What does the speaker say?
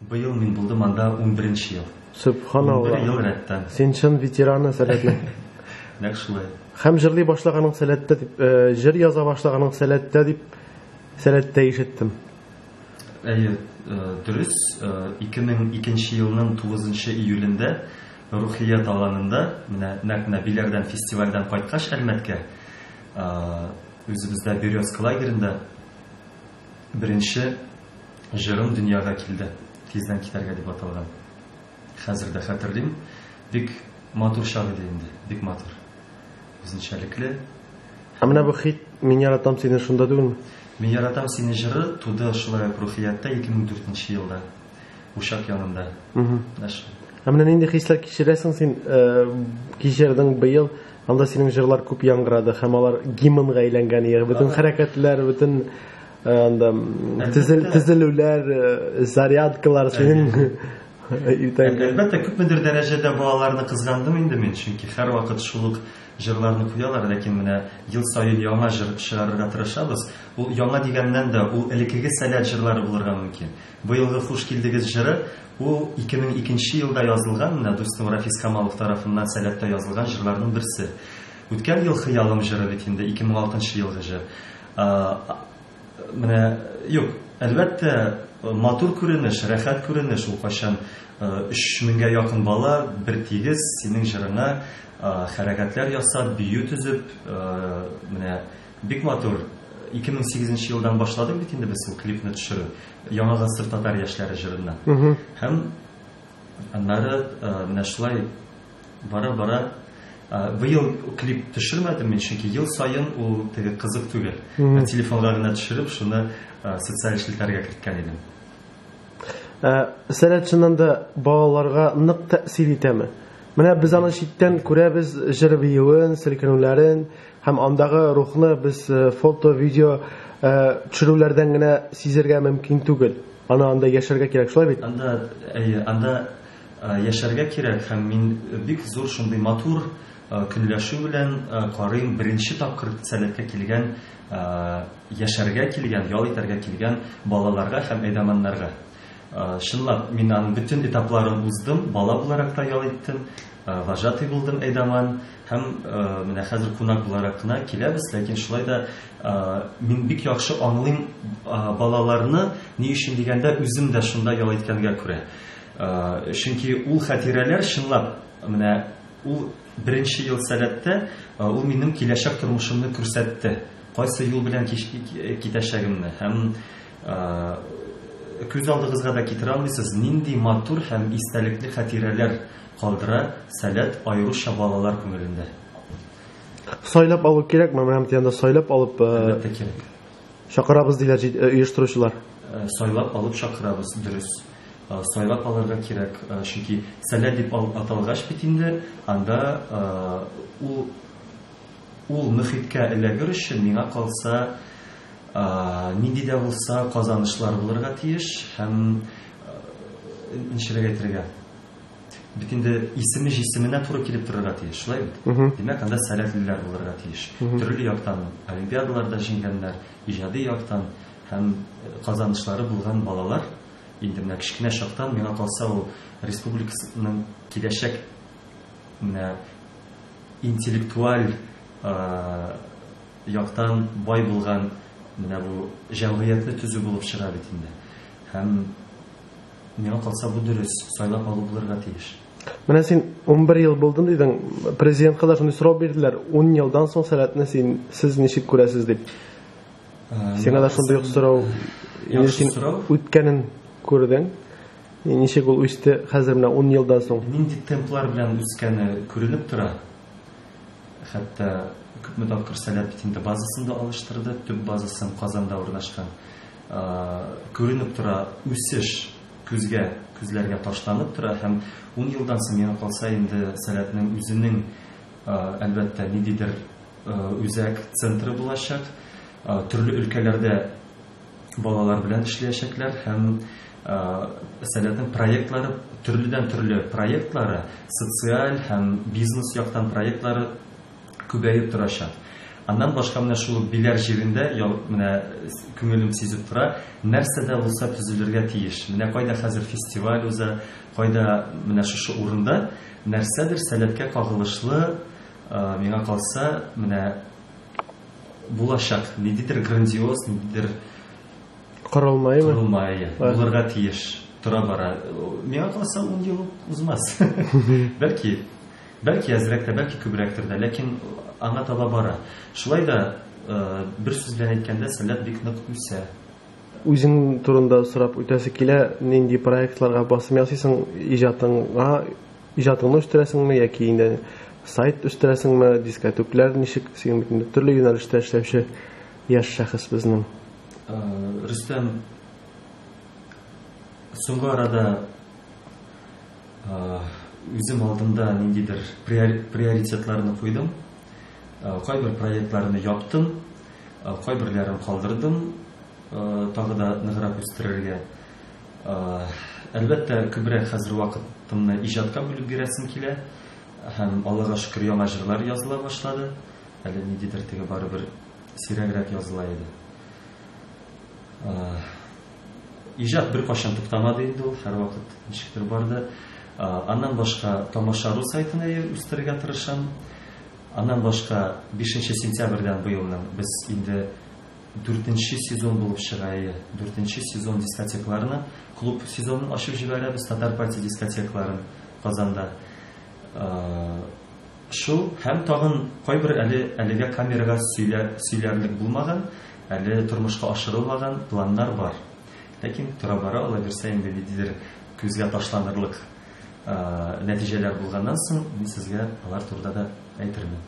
Быел мин булдым анда 11 ел. 11 ел рәттән. Сен чын ветераны сәләтле. Нәкъ шулай. Һәм җырлый башлаганың сәләттә дип, җыр яза башлаганың сәләттә дип сәләттә ишеттем. Әйе, дөрес. 2002 елның 9 июлендә Рухият аланында, менә нәкъ Нәбиләрдән фестивальдән кайткач Әлмәткә, үзебездә Березка лагерында беренче җырым дөньяга килде. Тиздән китәргә дип аталган. Хәзер дә хәтерлим. Бик матур чагы инде, бик матур. Үзенчәлекле. Менә бу хит мин яратам сине шунда түгелме? Мин яратам сине җыры туды шулай Рухиятта 2004 елда. Ушак янында. Менә нинди хисләр кичерәсең син? Кичердең быел, анда синең җырлар күп яңгырады һәм алар гимнга әйләнгән иде. Бөтен хәрәкәтләр, бөтен анда тезелүләр, зарядкалар синең. Әлбәттә, күпмедер дәрәҗәдә балаларны кызгандым инде мин, чөнки һәр вакыт шул җырларны куялар, ләкин менә ел саен яңа җыр чыгарырга тырышабыз. Ул яңа дигәннән дә ул элеккеге сәләт җырлары булырга мөмкин. Быелгы Хуш килдегез җыры ул 2002 елда язылган, менә дустым Рафис Камалов тарафыннан сәләттә язылган җырларның берсе. Үткән ел Хыялым җыры бит инде 2006 елгы җыр. Менә юк, әлбәттә матур күренеш, рәхәт күренеш, ул кайчан 3000-гә якын бала бер тигез синең җырыңа хәрәкәтләр ясап, бию төзеп, менә бик матур. 2008 елдан башладык бит инде без ул клипны төшерү. Яңа гасыр татар яшьләре җырына. Һәм аннары менә шулай бара-бара быел клип төшермәдем мин, чөнки ел саен ул теге кызык түгел. Телефонга гына төшереп, шуны социаль эшләргә керткән идем. Сәләт чыннан да балаларга нык тәэсир итәме? Менә без аны читтән күрәбез, җыр биюен, селкенүләрен, һәм андагы рухны без фото, видео төшерүләрдән генә сизергә мөмкин түгел. Анда яшәргә кирәк, шулай бит? Анда яшәргә кирәк, һәм мин бик зур шундый матур көнләшү белән карыйм беренче тапкыр сәләткә килгән, яшәргә килгән, ял итәргә килгән балаларга һәм әйдәманнарга. Шынлап, мин аның бөтен этапларын уздым, бала буларак та ял иттем, вожатый булдым әйдәман, һәм менә хәзер кунак буларак кына киләбез, ләкин шулай да мин бик яхшы аңлыйм балаларны, ни өчен дигәндә үзем дә шунда ял иткәнгә күрә. Чөнки ул хатирәләр шынлап, менә ул беренче ел сәләттә ул минем киләчәк тормышымны күрсәтте. Кайсы юл белән китәчәгемне һәм күз алдыгызга да китерә алмыйсыз, нинди матур һәм истәлекле хатирәләр калдыра сәләт аеруча балалар күңелендә. Сайлап алу кирәкме? Менә тиендә сайлап алып чакырабыз диләр оештыручылар. Сайлап алып чакырабыз, дөрес. Сайлап алырга кирәк, чөнки сәләт дип аталгач бит инде, анда ул мөхиткә эләгер өчен миңа калса нинди дә булса казанышлар булырга тиеш һәм ничек әйтергә. Бит инде исеме җисеменә туры килеп торырга тиеш, шулай бит? Димәк, анда сәләтлеләр булырга тиеш. Төрле яктан олимпиадаларда җиңгәннәр, иҗади яктан һәм казанышлары булган балалар. Инде менә кичкенә чактан миңа калса ул республиканың киләчәк менә интеллектуаль яктан бай булган менә бу җәмгыятьне төзү булып чыга бит инде. Һәм миңа калса бу дөрес, сайлап алу булырга тиеш. Менә син 11 ел булдың дидең, президентка да шундый сорау бирделәр, 10 елдан соң сәләтне сез ничек күрәсез дип. Сиңа да шундый сорау, үткәнен күрдең, ничек ул үсте хәзер менә 10 елдан соң? Нинди темплар белән үскәне күренеп тора. Хәтта күпме тапкыр сәләт бит инде базасында алыштырды, төп базасын Казанда урнашкан. Күренеп тора үсеш, күзләргә ташланып тора һәм 10 елдан соң миңа калса инде сәләтнең үзенең әлбәттә ниндидер үзәк центры булачак. Төрле өлкәләрдә балалар белән эшләячәкләр һәм сәләтнең проектлары, төрледән-төрле проектлары, социаль һәм бизнес яктан проектлары күбәеп торачак. Аннан башка менә шул биләр җирендә менә күңелем сизеп тора, нәрсәдә булса төзелергә тиеш. Менә кайда хәзер фестиваль уза, кайда менә шушы урында нәрсәдер сәләткә кагылышлы, миңа калса, менә булачак, ниндидер грандиоз, ниндидер корылмай булырга тиеш. Тора бара. Миңа калса 10 ел узмас. Бәлки әзрәк тә, бәлки күбрәктер дә, ләкин аңа таба бара. Шулай да бер сүз белән әйткәндә, сәләт бик нык үсә. Үзең турында сорап үтәсе килә, нинди проектларга басым ясыйсың, иҗатыңны үстерәсеңме яки инде сайт үстерәсеңме, дискотеклар ничек, син бит төрле юнәлештә эшләүче яшь шәхес безнең. Рөстәм, соңгы арада үзем алдымда ниндидер приоритетларны куйдым. Кайбер проектларны яптым, кайберләрен калдырдым, тагы да ныграк үстерергә. Әлбәттә, күбрәк хәзер вакытымны иҗатка бүлеп бирәсем килә. Һәм Аллага шөкер, яңа җырлар языла башлады. Әле ниндидер теге барыбер сирәгрәк языла иде. Иҗат бер кашан туктамады инде ул, һәрвакыт ничектер барды. Аннан башка Тамаша.ру сайтын үстерергә тырышам. Аннан башка 5 сентябрьдән быелның без инде 4-нче сезон булып чыга. 4-нче сезон дискотекларны, клуб сезонын ачып җибәрәбез, Татар партия дискотекларын Казанда. Шул һәм тагын кайбер әлегә камерага сөйләрлек булмаган, әле тормышка ашырылмаган планнар бар. Ләкин тора бара, алла бирсә, инде ниндидер күзгә ташланырлык нәтиҗәләр булганнан соң, мин сезгә алар турында да әйтермен.